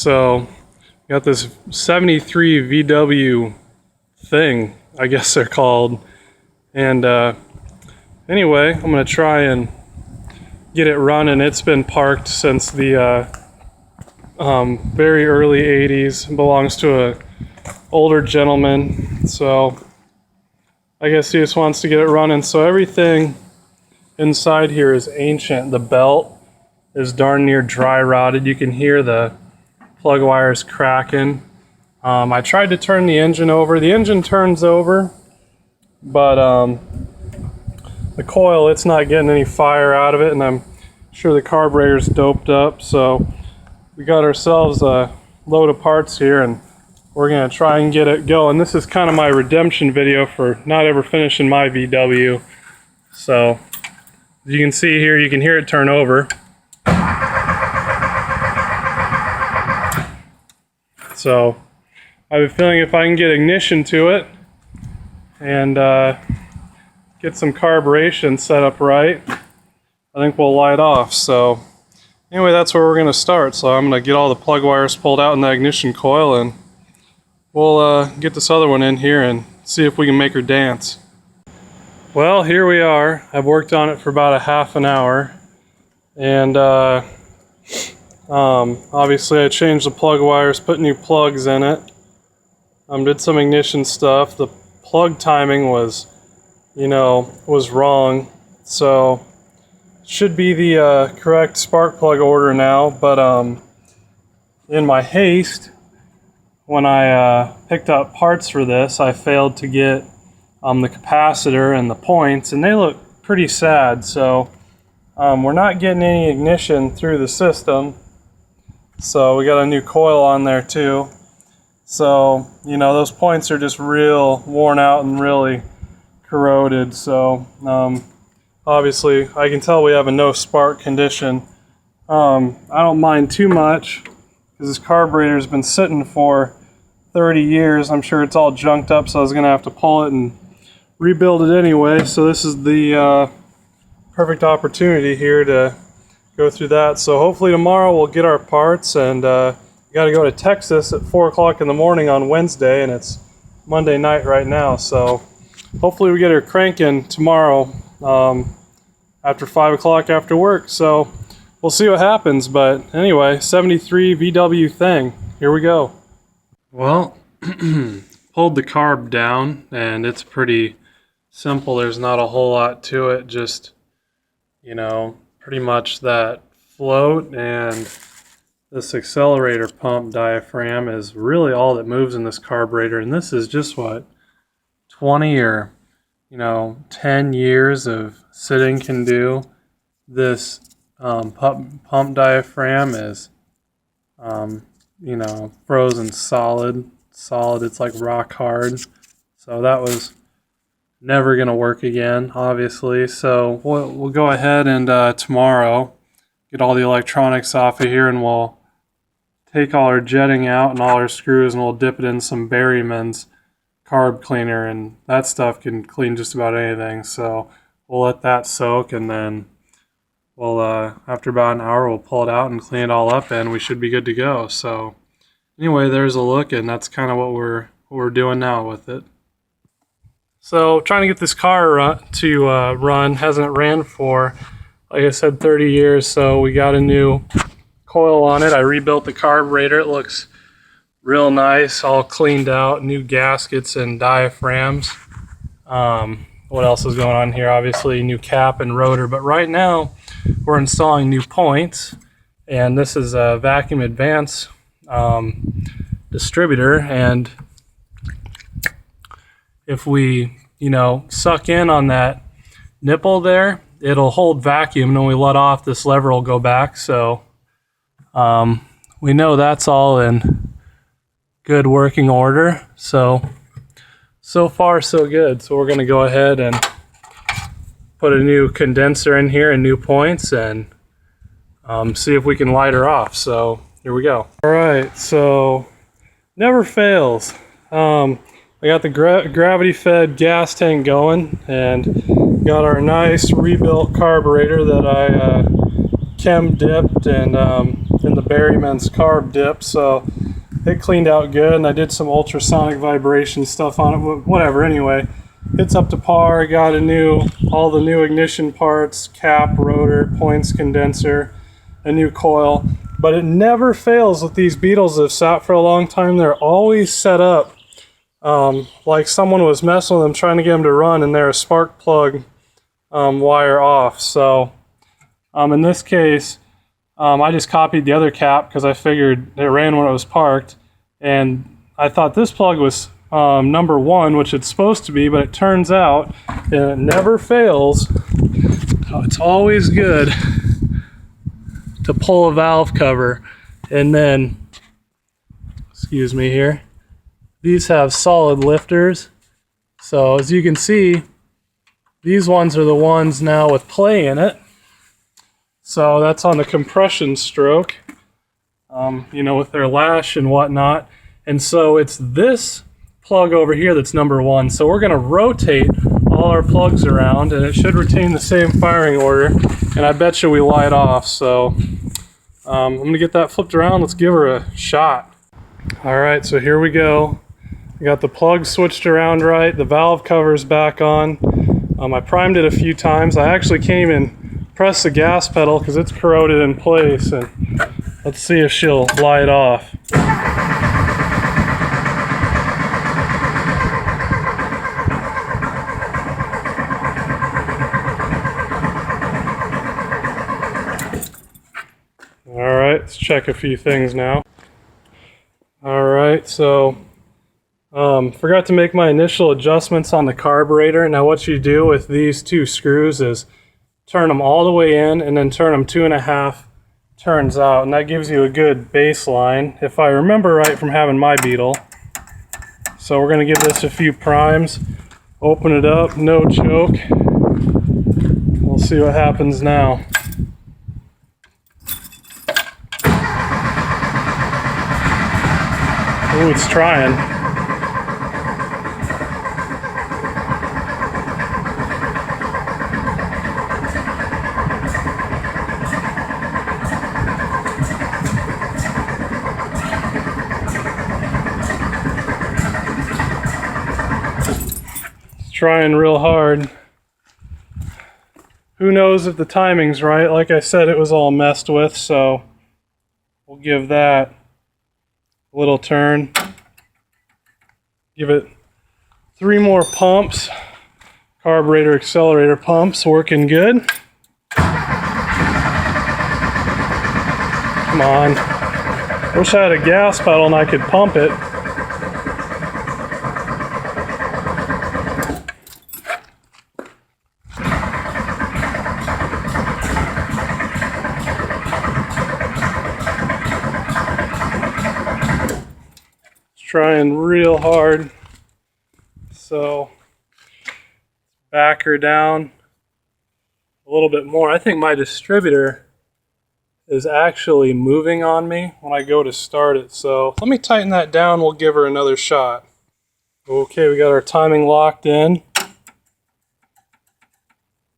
So got this 73 VW thing, I guess they're called. And anyway, I'm gonna try and get it running. It's been parked since the very early 80s. It belongs to a older gentleman, so I guess he just wants to get it running. So everything inside here is ancient. The belt is darn near dry rotted. You can hear the plug wires cracking. I tried to turn the engine over. The engine turns over, but the coil, it's not getting any fire out of it, and I'm sure the carburetor's doped up. So we got ourselves a load of parts here, and we're gonna try and get it going. This is kind of my redemption video for not ever finishing my VW. So as you can see here, you can hear it turn over. So I have a feeling if I can get ignition to it and get some carburation set up right, I think we'll light off. So anyway, that's where we're going to start. So I'm going to get all the plug wires pulled out in the ignition coil, and we'll get this other one in here and see if we can make her dance. Well, here we are. I've worked on it for about a half an hour, and obviously I changed the plug wires, put new plugs in it, did some ignition stuff. The plug timing was wrong, so should be the correct spark plug order now, but in my haste, when I picked up parts for this, I failed to get the capacitor and the points, and they look pretty sad. So we're not getting any ignition through the system. So we got a new coil on there too. So those points are just real worn out and really corroded. So obviously I can tell we have a no spark condition. I don't mind too much because this carburetor's been sitting for 30 years. I'm sure it's all junked up, so I was gonna have to pull it and rebuild it anyway. So this is the perfect opportunity here to go through that. So hopefully tomorrow we'll get our parts, and we got to go to Texas at 4 o'clock in the morning on Wednesday, and it's Monday night right now. So hopefully we get her cranking tomorrow after 5 o'clock after work. So we'll see what happens. But anyway, 73 VW thing. Here we go. Well, pulled the carb down, and it's pretty simple. There's not a whole lot to it. Just, pretty much that float and this accelerator pump diaphragm is really all that moves in this carburetor. And this is just what 20 or 10 years of sitting can do. This pump diaphragm is frozen solid. It's like rock hard. So that was never gonna work again, obviously. So we'll go ahead and tomorrow get all the electronics off of here, and we'll take all our jetting out and all our screws, and we'll dip it in some Berryman's carb cleaner, and that stuff can clean just about anything. So we'll let that soak, and then we'll after about an hour we'll pull it out and clean it all up, and we should be good to go. So anyway, there's a look, and that's kind of what we're doing now with it. So trying to get this car to run. Hasn't ran for, like I said, 30 years. So we got a new coil on it. I rebuilt the carburetor. It looks real nice, all cleaned out, new gaskets and diaphragms. What else is going on here? Obviously new cap and rotor. But right now we're installing new points, and this is a vacuum advance distributor, and if we suck in on that nipple there, it'll hold vacuum, and when we let off, this lever will go back. So we know that's all in good working order. So far so good. So we're going to go ahead and put a new condenser in here and new points, and see if we can light her off. So here we go. All right, so never fails. I got the gravity-fed gas tank going, and got our nice rebuilt carburetor that I chem dipped and in the Berryman's carb dip, so it cleaned out good, and I did some ultrasonic vibration stuff on it, whatever. Anyway, it's up to par. Got all the new ignition parts, cap, rotor, points, condenser, a new coil, but it never fails with these Beetles that have sat for a long time. They're always set up like someone was messing with them, trying to get them to run, and they're a spark plug wire off. So in this case, I just copied the other cap because I figured it ran when it was parked, and I thought this plug was number 1, which it's supposed to be, but it turns out it never fails. So it's always good to pull a valve cover. And then, excuse me here, these have solid lifters. So as you can see, these ones are the ones now with play in it. So that's on the compression stroke, you know, with their lash and whatnot. And so it's this plug over here that's number 1. So we're going to rotate all our plugs around, and it should retain the same firing order. And I bet you we light off. So I'm going to get that flipped around. Let's give her a shot. All right, so here we go. I got the plug switched around right. The valve cover's back on. I primed it a few times. I actually can't even press the gas pedal because it's corroded in place. And let's see if she'll light off. Alright, let's check a few things now. Alright, so forgot to make my initial adjustments on the carburetor. Now what you do with these 2 screws is turn them all the way in and then turn them 2.5 turns out, and that gives you a good baseline, if I remember right from having my Beetle. So we're going to give this a few primes, open it up, no choke. We'll see what happens now. Ooh, it's trying. It's trying real hard. Who knows if the timing's right? Like I said, it was all messed with, so we'll give that a little turn. Give it 3 more pumps. Carburetor accelerator pumps working good. Come on. Wish I had a gas pedal and I could pump it. Trying real hard. So back her down a little bit more. I think my distributor is actually moving on me when I go to start it. So let me tighten that down. We'll give her another shot. Okay, we got our timing locked in.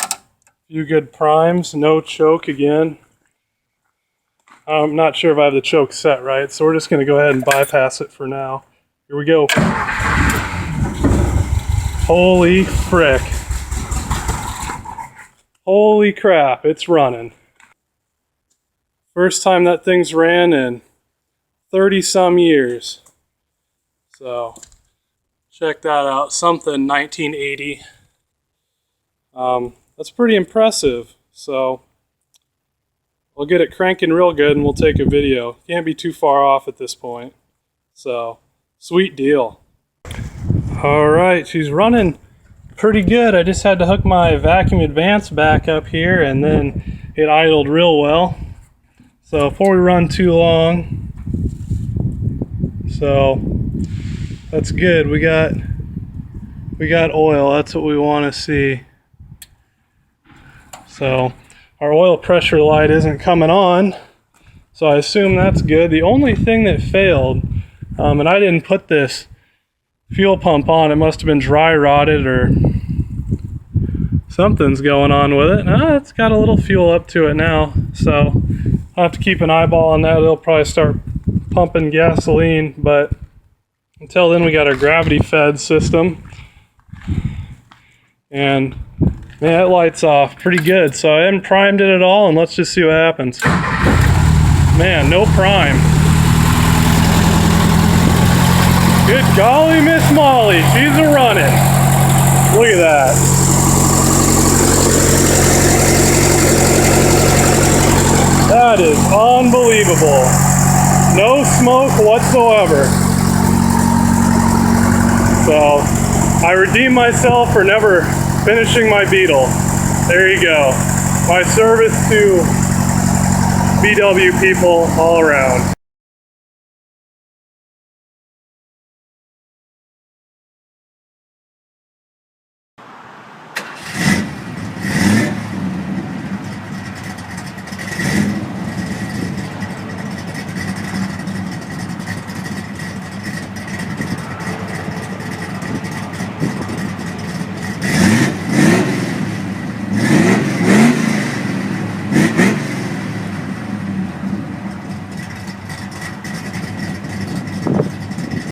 A few good primes, no choke again. I'm not sure if I have the choke set right, so we're just going to go ahead and bypass it for now. Here we go. Holy frick. Holy crap, it's running. First time that thing's ran in 30-some years. So, check that out. Something 1980. That's pretty impressive. So, we'll get it cranking real good and we'll take a video. Can't be too far off at this point. So, sweet deal. Alright, she's running pretty good. I just had to hook my vacuum advance back up here and then it idled real well. So before we run too long, so that's good. We got oil. That's what we want to see. So our oil pressure light isn't coming on, so I assume that's good. The only thing that failed, and I didn't put this fuel pump on, it must have been dry rotted or something's going on with it. It's got a little fuel up to it now, so I'll have to keep an eyeball on that. It'll probably start pumping gasoline, but until then we got our gravity fed system. And man, it lights off pretty good. So I haven't primed it at all, and let's just see what happens. Man, no prime. Good golly, Miss Molly, she's a running. Look at that. That is unbelievable. No smoke whatsoever. So, I redeemed myself for never finishing my beetle. There you go. My service to VW people all around.